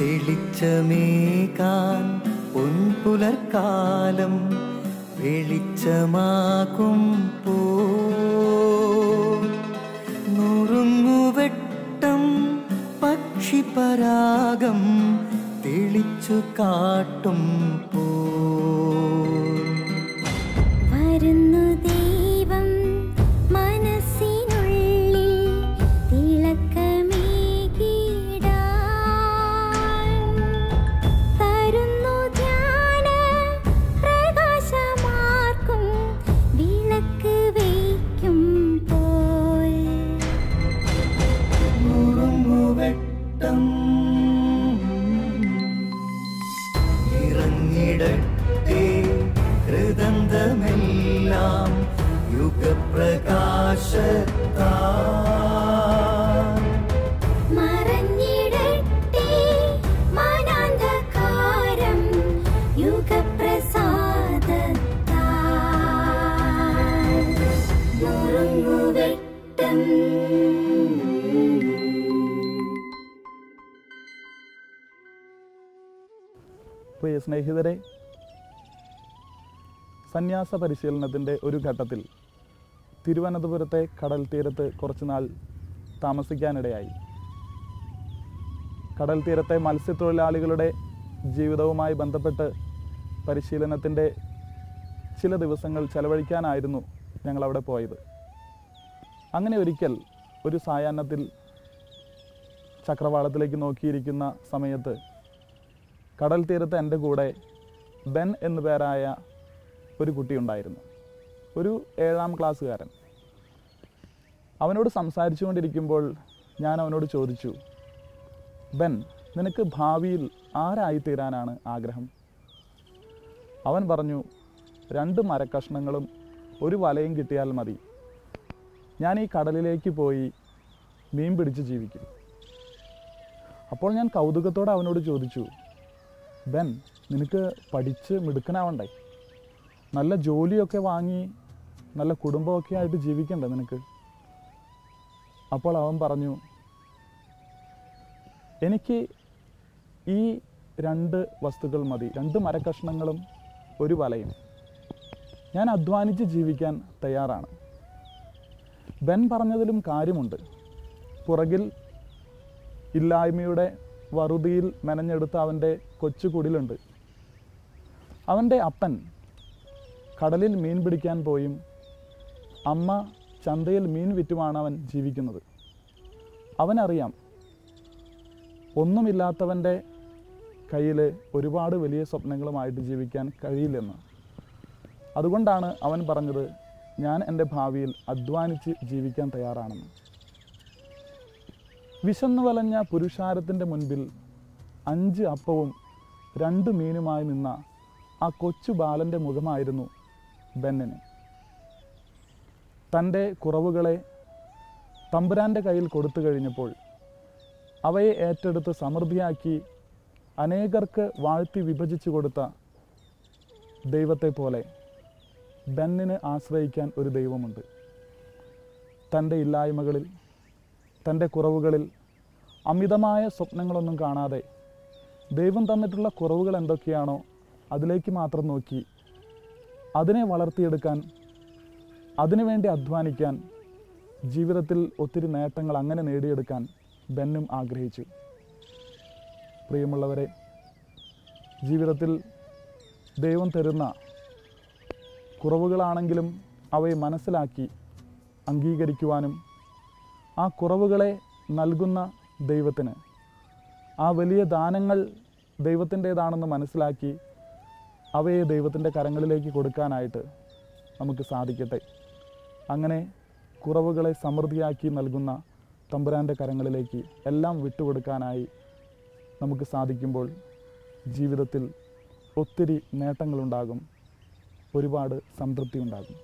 തെളിച്ചമേകാൻ പൊൻപുലർക്കാലം വെളിച്ചമാകുമ്പോ നുറുങ്ങുവെട്ടം പക്ഷിപരാഗം തെളിച്ചു കാട്ടുമ്പോ വരുന്നു ദൈവം മനസ്സിനുള്ളിൽ തിളക്കമേകിടാൻ തരുന്നു ധ്യാന പ്രകാശമാർക്കും വിളക്ക് വയ്ക്കുമ്പോൾ നുറുങ്ങുവെട്ടം ഇറങ്ങിടട്ടെ ഹൃദന്തമെല്ലാം യുഗപ്രകാശത്താൽ മറഞ്ഞിടട്ടെ മനാന്ധകാരം യുഗപ്രസാദത്താൽ നുറുങ്ങുവെട്ടം. പ്രിയ സ്നേഹിതരെ, സന്യാസ പരിശീലനത്തിൻ്റെ ഒരു ഘട്ടത്തിൽ തിരുവനന്തപുരത്തെ കടൽ തീരത്ത് കുറച്ചുനാൾ താമസിക്കാനിടയായി. കടൽ തീരത്തെ മത്സ്യത്തൊഴിലാളികളുടെ ജീവിതവുമായി ബന്ധപ്പെട്ട് പരിശീലനത്തിൻ്റെ ചില ദിവസങ്ങൾ ചെലവഴിക്കാനായിരുന്നു ഞങ്ങളവിടെ പോയത്. അങ്ങനെ ഒരിക്കൽ ഒരു സായാഹ്നത്തിൽ ചക്രവാളത്തിലേക്ക് നോക്കിയിരിക്കുന്ന സമയത്ത് കടൽ തീരത്ത് എൻ്റെ കൂടെ ബെൻ എന്നു പേരായ ഒരു കുട്ടിയുണ്ടായിരുന്നു. ഒരു 7ാം ക്ലാസ്സുകാരൻ. അവനോട് സംസാരിച്ചു കൊണ്ടിരിക്കുമ്പോൾ ഞാൻ അവനോട് ചോദിച്ചു, ബെൻ, നിനക്ക് ഭാവിയിൽ ആരായിത്തീരാനാണ് ആഗ്രഹം? അവൻ പറഞ്ഞു, 2 മരക്കഷ്ണങ്ങളും ഒരു വലയും കിട്ടിയാൽ മതി. ഞാൻ ഈ കടലിലേക്ക് പോയി മീൻ പിടിച്ച് ജീവിക്കും. അപ്പോൾ ഞാൻ കൗതുകത്തോടെ അവനോട് ചോദിച്ചു, ബെൻ, നിനക്ക് പഠിച്ച് മിടുക്കനാവണ്ടേ? നല്ല ജോലിയൊക്കെ വാങ്ങി നല്ല കുടുംബമൊക്കെ ആയിട്ട് ജീവിക്കണ്ടേ നിനക്ക്? അപ്പോൾ അവൻ പറഞ്ഞു, എനിക്ക് ഈ 2 വസ്തുക്കൾ മതി, 2 മരക്കഷ്ണങ്ങളും ഒരു വലയും. ഞാൻ അധ്വാനിച്ച് ജീവിക്കാൻ തയ്യാറാണ്. ബെൻ പറഞ്ഞതിലും കാര്യമുണ്ട്. പുറകിൽ ഇല്ലായ്മയുടെ വറുതിയിൽ മെനഞ്ഞെടുത്ത അവൻ്റെ കൊച്ചു കുടിലുണ്ട്. അവൻ്റെ അപ്പൻ കടലിൽ മീൻ പിടിക്കാൻ പോയും അമ്മ ചന്തയിൽ മീൻ വിറ്റുമാണ് അവൻ ജീവിക്കുന്നത്. അവനറിയാം ഒന്നുമില്ലാത്തവൻ്റെ കയ്യിൽ ഒരുപാട് വലിയ സ്വപ്നങ്ങളുമായിട്ട് ജീവിക്കാൻ കഴിയില്ലെന്ന്. അതുകൊണ്ടാണ് അവൻ പറഞ്ഞത്, ഞാൻ എൻ്റെ ഭാവിയിൽ അധ്വാനിച്ച് ജീവിക്കാൻ തയ്യാറാണെന്ന്. വിശന്നു വലഞ്ഞ പുരുഷാരത്തിൻ്റെ മുൻപിൽ 5 അപ്പവും 2 മീനുമായി നിന്ന ആ കൊച്ചു ബാലൻ്റെ മുഖമായിരുന്നു ബെന്നിന്. തൻ്റെ കുറവുകളെ തമ്പുരാൻ്റെ കയ്യിൽ കൊടുത്തു കഴിഞ്ഞപ്പോൾ അവയെ ഏറ്റെടുത്ത് സമൃദ്ധിയാക്കി അനേകർക്ക് വാഴ്ത്തി വിഭജിച്ചു കൊടുത്ത ദൈവത്തെ പോലെ ബെന്നിന് ആശ്രയിക്കാൻ ഒരു ദൈവമുണ്ട്. തൻ്റെ ഇല്ലായ്മകളിൽ, തൻ്റെ കുറവുകളിൽ അമിതമായ സ്വപ്നങ്ങളൊന്നും കാണാതെ ദൈവം തന്നിട്ടുള്ള കുറവുകൾ എന്തൊക്കെയാണോ അതിലേക്ക് മാത്രം നോക്കി അതിനെ വളർത്തിയെടുക്കാൻ, അതിനുവേണ്ടി അധ്വാനിക്കാൻ, ജീവിതത്തിൽ ഒത്തിരി നേട്ടങ്ങൾ അങ്ങനെ നേടിയെടുക്കാൻ ബെന്നും ആഗ്രഹിച്ചു. പ്രിയമുള്ളവരെ, ജീവിതത്തിൽ ദൈവം തരുന്ന കുറവുകളാണെങ്കിലും അവയെ മനസ്സിലാക്കി അംഗീകരിക്കുവാനും ആ കുറവുകളെ നൽകുന്ന ദൈവത്തിന് ആ വലിയ ദാനങ്ങൾ ദൈവത്തിൻ്റേതാണെന്ന് മനസ്സിലാക്കി അവയെ ദൈവത്തിൻ്റെ കരങ്ങളിലേക്ക് കൊടുക്കാനായിട്ട് നമുക്ക് സാധിക്കട്ടെ. അങ്ങനെ കുറവുകളെ സമൃദ്ധിയാക്കി നൽകുന്ന തമ്പുരാൻ്റെ കരങ്ങളിലേക്ക് എല്ലാം വിട്ടുകൊടുക്കാനായി നമുക്ക് സാധിക്കുമ്പോൾ ജീവിതത്തിൽ ഒത്തിരി നേട്ടങ്ങളുണ്ടാകും, ഒരുപാട് സംതൃപ്തി ഉണ്ടാകും.